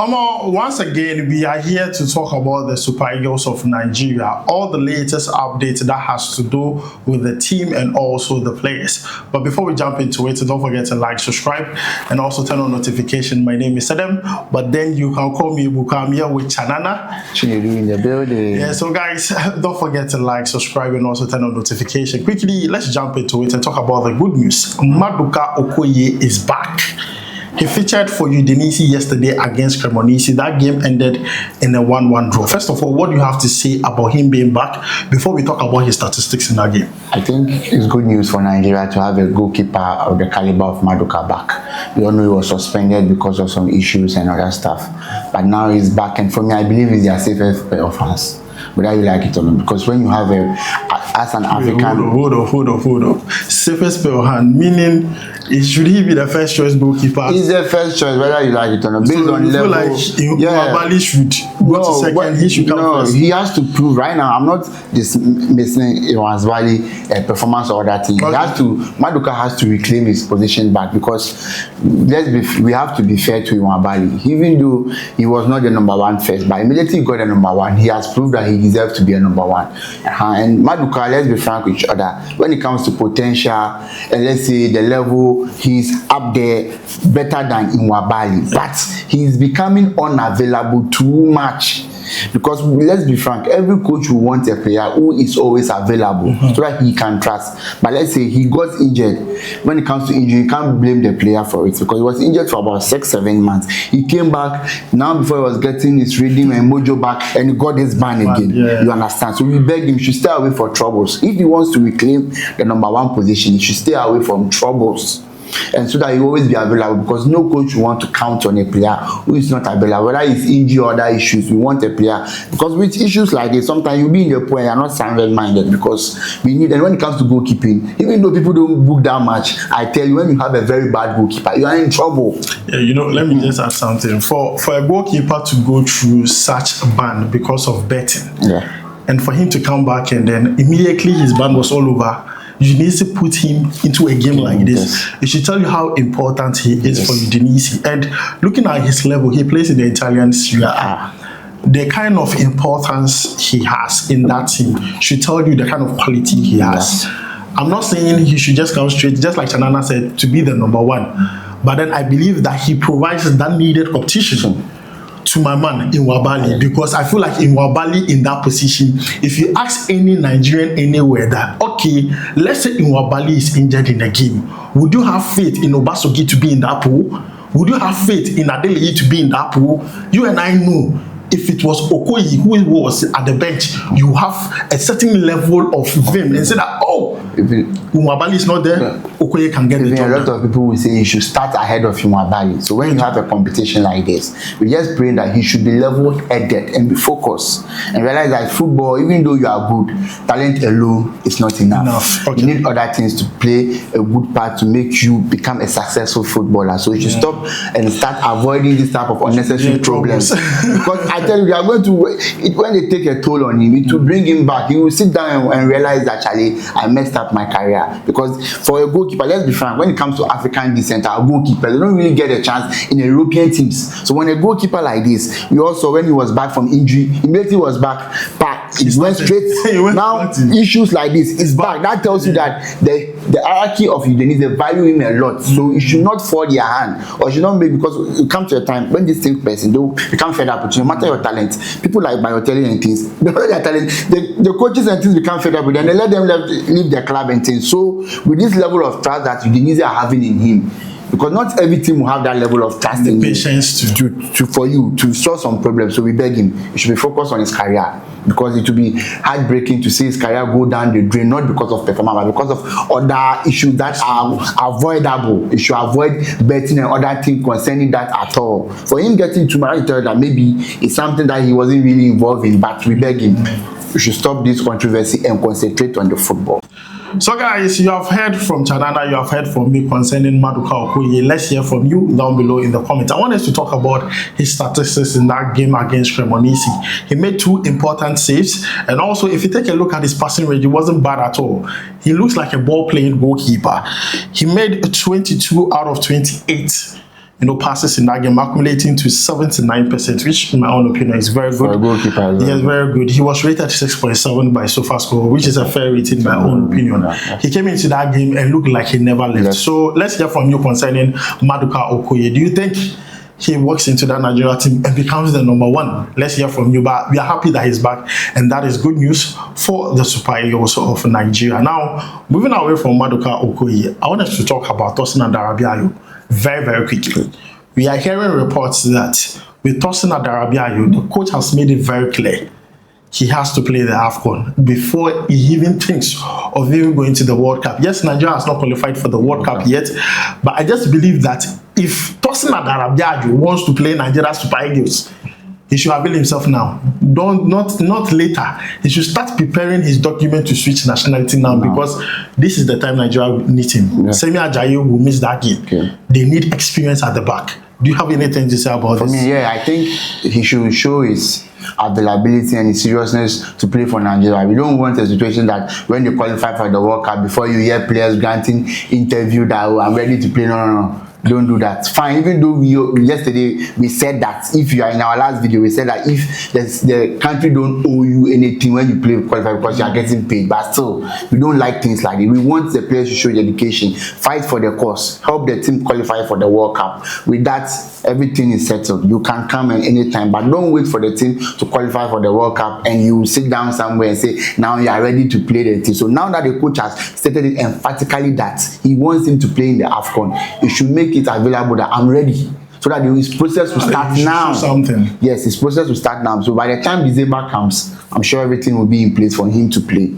Once again, we are here to talk about the Super Eagles of Nigeria, all the latest updates that has to do with the team and also the players. But before we jump into it, don't forget to like, subscribe, and also turn on notification. My name is Adam, but then you can call me Bukamia with Chanana. In the building. Yeah, so guys, don't forget to like, subscribe, and also turn on notification. Quickly, let's jump into it and talk about the good news. Maduka Okoye is back. He featured for Udinese yesterday against Cremonese. That game ended in a 1-1 draw. First of all, what do you have to say about him being back before we talk about his statistics in that game? I think it's good news for Nigeria to have a goalkeeper of the caliber of Maduka back. We all know he was suspended because of some issues and other stuff. But now he's back, and for me, I believe he's their safest pair of hands. Whether you like it or not, because when you have as an African... Hold up. Safest pair of hand, meaning should he be the first choice goalkeeper? He's the first choice, whether you like it or not. Based so on you level, feel like Mabali should go to second, he should come first? He has to prove right now. I'm not dismissing Iwan's performance or other thing. Okay. Maduka has to reclaim his position back, because we have to be fair to Iwan Bali. Even though he was not the number one first, but immediately he got the number one, he has proved that he deserves to be a number one. And Maduka, let's be frank with each other, when it comes to potential, and let's say the level, he's up there better than Iwan, but he's becoming unavailable too much. Because let's be frank, every coach will want a player who is always available so that he can trust. But let's say he got injured. When it comes to injury, you can't blame the player for it, because he was injured for about 6-7 months. He came back now before he was getting his rhythm and mojo back, and he got his ban again. Yeah. You understand? So we beg him, he should stay away from troubles. If he wants to reclaim the number one position, he should stay away from troubles. And so that he will always be available, because no coach will want to count on a player who is not available, whether it's injury or other issues. We want a player, because with issues like this, sometimes you'll be in the point you're not sound minded, because we need. And when it comes to goalkeeping, even though people don't book that much, I tell you, when you have a very bad goalkeeper, you are in trouble. Yeah, let me just add something. For a goalkeeper to go through such a ban because of betting, and for him to come back and then immediately his ban was all over, you need to put him into a game like this. It should tell you how important he is for Udinese. And looking at his level, he plays in the Italian Serie A. The kind of importance he has in that team should tell you the kind of quality he has. I'm not saying he should just come straight, just like Chanana said, to be the number one. But then I believe that he provides that needed competition to my man Iwan, because I feel like Iwan in that position, if you ask any Nigerian anywhere that, okay, let's say Iwan is injured in a game, would you have faith in Obasogi to be in that pool? Would you have faith in Adeleyi to be in that pool? You and I know, if it was Okoye who was at the bench, you have a certain level of vim and say that, oh, Iwan is not there, Okoye can get the job. A lot of people will say he should start ahead of Iwan. So when you have a competition like this, we just pray that he should be level-headed and be focused, and realize that football, even though you are good, talent alone is not enough. You need other things to play a good part to make you become a successful footballer. So you should stop and start avoiding this type of unnecessary problems. Because I tell you, they are going to, when they take a toll on him, it will bring him back. He will sit down and realize that, actually, I messed up my career. Because for a goalkeeper, let's be frank, when it comes to African descent, our goalkeepers, they don't really get a chance in European teams. So when a goalkeeper like this, we also, when he was back from injury, immediately was back, he went straight. Now, issues like this is back. That tells you that the hierarchy of Udinese, they value him a lot. So you should not fall their hand, or should not be, because you come to a time when this thing person, they become fed up with you, no matter your talent. People like Balotelli and things, because their talent, the coaches and things become fed up with them, and they let them leave their club and things. So with this level of trust that Udinese are having in him, because not every team will have that level of trust in patience for you to solve some problems. So we beg him, he should be focused on his career, because it will be heartbreaking to see his career go down the drain, not because of performance, but because of other issues that are avoidable. He should avoid betting and other things concerning that at all. For him getting too much, that maybe it's something that he wasn't really involved in, but we beg him, we should stop this controversy and concentrate on the football. So guys, you have heard from Chanana, you have heard from me concerning Maduka Okoye. Let's hear from you down below in the comments. I want us to talk about his statistics in that game against Cremonese. He made 2 important saves, and also if you take a look at his passing range, it wasn't bad at all. He looks like a ball-playing goalkeeper. He made 22 out of 28 passes in that game, accumulating to 79%, which in my own opinion is very good. For a goalkeeper, yes, very good. He was rated 6.7 by SofaScore, which is a fair rating in my own opinion. He came into that game and looked like he never left. Yes. So let's hear from you concerning Maduka Okoye. Do you think he walks into that Nigeria team and becomes the number one? Let's hear from you. But we are happy that he's back, and that is good news for the Super Eagles of Nigeria. Now, moving away from Maduka Okoye, I want us to talk about Tosin Adarabioyo very, very quickly. We are hearing reports that with Tosin Adarabioyo, the coach has made it very clear he has to play the AFCON before he even thinks of even going to the World Cup. Yes, Nigeria has not qualified for the World Cup yet, but I just believe that if Tosin Adarabioyo wants to play Nigeria Super Eagles, he should avail himself now. Not later. He should start preparing his document to switch nationality now, because this is the time Nigeria needs him. Yeah. Semi Ajayi will miss that game. Okay. They need experience at the back. Do you have anything to say about this? For me, yeah, I think he should show his availability and his seriousness to play for Nigeria. We don't want a situation that when they qualify for the World Cup, before you hear players granting interview that, oh, I'm ready to play. No. Don't do that. Fine. Even though yesterday we said that if you are in our last video, we said that if the country don't owe you anything when you play qualify because you are getting paid, but still we don't like things like it. We want the players to show dedication, fight for the cause, help the team qualify for the World Cup. With that, everything is settled. You can come at any time, but don't wait for the team to qualify for the World Cup and you sit down somewhere and say now you are ready to play the team. So now that the coach has stated it emphatically that he wants him to play in the AFCON, he should make it available that I'm ready, so that his process will start now. Yes, his process will start now. So by the time December comes, I'm sure everything will be in place for him to play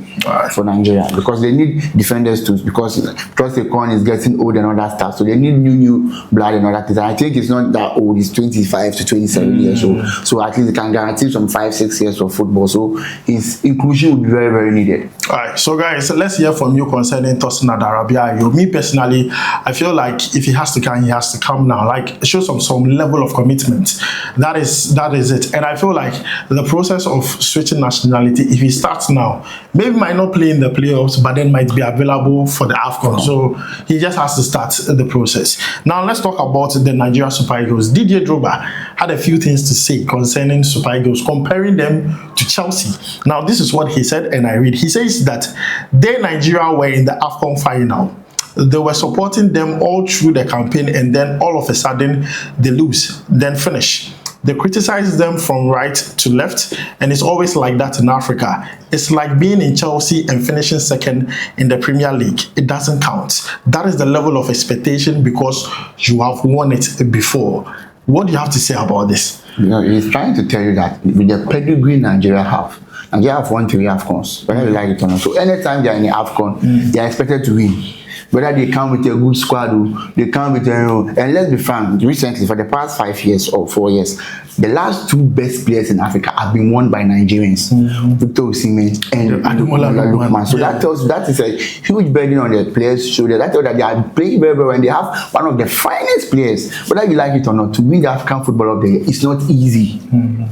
for Nigeria, because they need defenders too, because Tosin is getting old and all that stuff, so they need new blood and all that things. And I think it's not that old, he's 25 to 27 years old, so at least he can guarantee some 5-6 years of football, so his inclusion will be very, very needed. All right, so guys, let's hear from you concerning Tosin Adarabioyo. Me personally, I feel like if he has to come, he has to come now. Like, show some level of commitment. That is it. And I feel like the process of switching nationality, if he starts now, maybe might not play in the playoffs, but then might be available for the AFCON. So he just has to start the process. Now let's talk about the Nigeria Super Eagles. Didier Drogba had a few things to say concerning Super Eagles, comparing them to Chelsea. Now this is what he said, and I read. He says that Nigeria were in the AFCON final. They were supporting them all through the campaign, and then all of a sudden they lose, then finish. They criticize them from right to left, and it's always like that in Africa. It's like being in Chelsea and finishing second in the Premier League. It doesn't count. That is the level of expectation because you have won it before. What do you have to say about this? You know, he's trying to tell you that with the pedigree Nigeria have won 3 AFCONs, whether you like it or not. So anytime they are in the AFCON, they are expected to win. Whether they come with a good squad, they come with and let's be frank, recently, for the past 5 years or 4 years, the last 2 best players in Africa have been won by Nigerians, Victor Osimhen and Adarabioyo. So that tells you that is a huge burden on the players' shoulders. That tells you that they are playing very well and they have one of the finest players. Whether you like it or not, to win the African Football of the Year, it's not easy.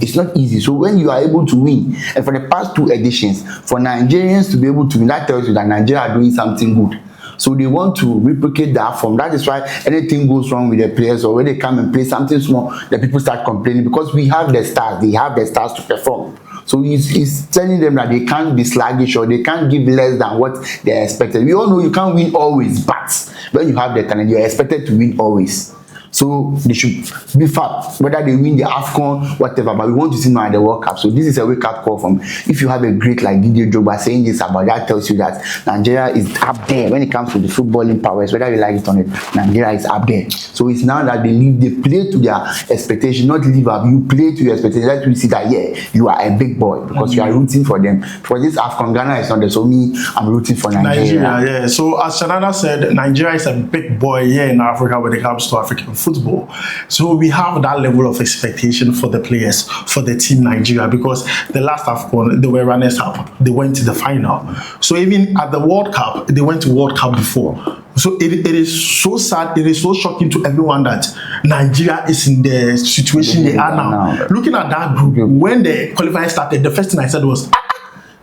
It's not easy. So when you are able to win, and for the past 2 editions, for Nigerians to be able to win, that tells you that Nigeria are doing something good. So they want to replicate that form. That is why anything goes wrong with the players, or when they come and play something small, the people start complaining, because we have the stars. They have the stars to perform. So he's telling them that they can't be sluggish or they can't give less than what they're expected. We all know you can't win always, but when you have the talent, you're expected to win always. So they should be fat, whether they win the AFCON, whatever, but we want to see now at the World Cup. So this is a wake-up call from, if you have a great like Didier Drogba saying this about, that tells you that Nigeria is up there when it comes to the footballing powers, whether you like it or not. Nigeria is up there. So it's now that they play to their expectation, not live up. You play to your expectation. Let you see that, yeah, you are a big boy, because you are rooting for them. For this AFCON, Ghana is not there, so me, I'm rooting for Nigeria. Yeah. So as Shanada said, Nigeria is a big boy here in Africa when it comes to African football. So we have that level of expectation for the players, for the team Nigeria, because the last AFCON, they were runners up. They went to the final. So even at the World Cup, they went to World Cup before. So it is so sad, it is so shocking to everyone that Nigeria is in the situation they are now. Looking at that group, when the qualifying started, the first thing I said was,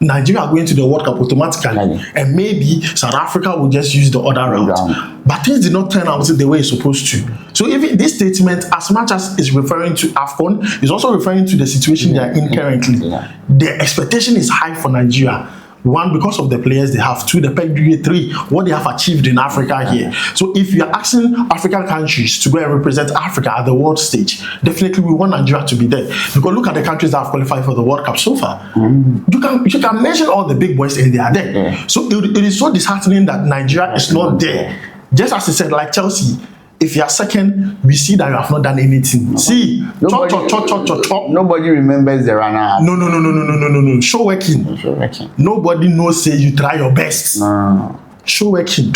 Nigeria are going to the World Cup automatically, and maybe South Africa will just use the other route. But things did not turn out the way it's supposed to. So even this statement, as much as it's referring to AFCON, is also referring to the situation they are in currently. The expectation is high for Nigeria. One, because of the players they have. Two, the pedigree. Three, what they have achieved in Africa here. So if you are asking African countries to go and represent Africa at the world stage, definitely we want Nigeria to be there. Because look at the countries that have qualified for the World Cup so far. You can mention all the big boys and they are there. So it is so disheartening that Nigeria is not there. Just as I said, like Chelsea, if you are second, we see that you have not done anything. See, nobody remembers the runner. No. Show working. Nobody knows say you try your best. Show working.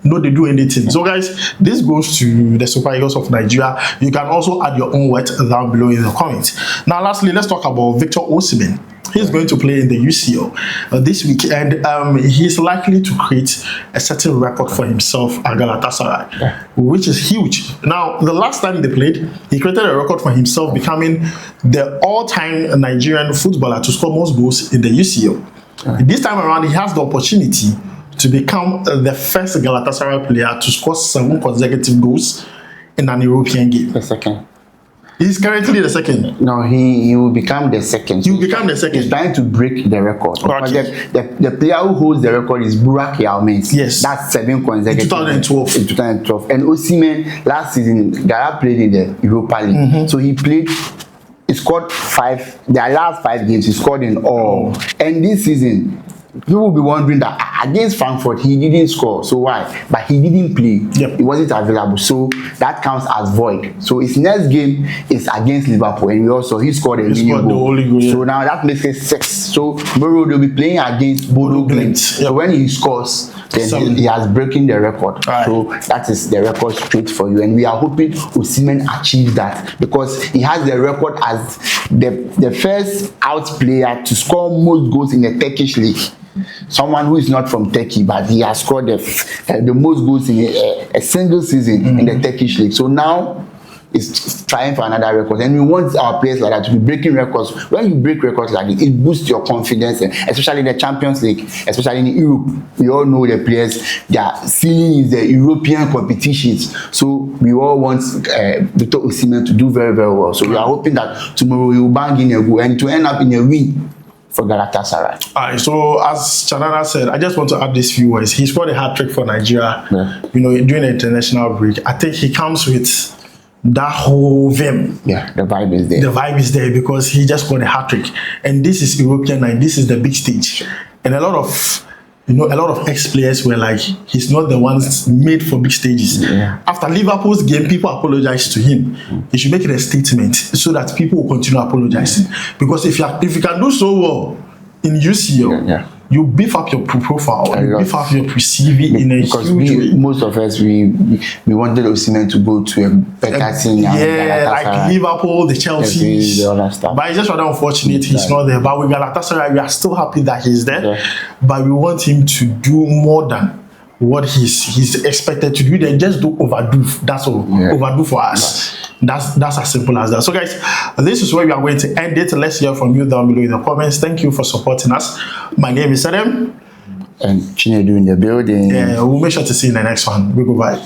No, they do anything. So guys, this goes to the Super Eagles of Nigeria. You can also add your own words down below in the comments. Now lastly, let's talk about Victor Osimhen. He's going to play in the UCL this week, and he's likely to create a certain record for himself at Galatasaray, which is huge. Now, the last time they played, he created a record for himself, becoming the all-time Nigerian footballer to score most goals in the UCL. This time around, he has the opportunity to become the first Galatasaray player to score 7 consecutive goals in an European game. The second. He's currently the second. No, he will become the second. He will become the second. He's trying to break the record. The player who holds the record is Burak Yilmaz. Yes. That's 7 consecutive. In 2012. And Osimhen, last season, Gara played in the Europa League. So he scored 5, their last 5 games, he scored in all. And this season, people will be wondering that against Frankfurt he didn't score, so why? But he didn't play. He wasn't available, so that counts as void. So his next game is against Liverpool, and he scored a winning goal. So now that makes it 6. So tomorrow they'll be playing against Bodo Glimt. So when he scores, then he has broken the record. So that is the record straight for you, and we are hoping Osimhen achieves that, because he has the record as the first out player to score most goals in the Turkish league. Someone who is not from Turkey, but he has scored the most goals in a single season in the Turkish league. So now it's trying for another record, and we want our players like that to be breaking records. When you break records like this, it boosts your confidence, especially in the Champions League, especially in Europe. We all know the players, their ceiling is the European competitions. So we all want Victor Osimhen to do very, very well. So we are hoping that tomorrow he will bang in a goal and to end up in a win for Galatasaray. Alright, so as Chanana said, I just want to add these few words. He scored a hat-trick for Nigeria, during the international break. I think he comes with that whole vim. The vibe is there. The vibe is there because he just scored a hat-trick. And this is European night. This is the big stage. And a lot of ex-players were like, he's not the ones made for big stages. After Liverpool's game, people apologized to him. He should make it a statement so that people will continue apologizing. Because if you can do so well in UCL, you beef up your profile, you beef up your CV in a huge way. Most of us, we wanted Osimhen to go to a better team. Like Liverpool, the Chelsea. But it's just rather unfortunate he's not there. But with Galatasaray, we are still happy that he's there. But we want him to do more than what he's expected to do. Then just do overdo. That's all. Overdo for us. That's as simple as that. So guys, this is where we are going to end it. Let's hear from you down below in the comments. Thank you for supporting us. My name is Adam. And Chinedu in the building. We'll make sure to see you in the next one. We go bye.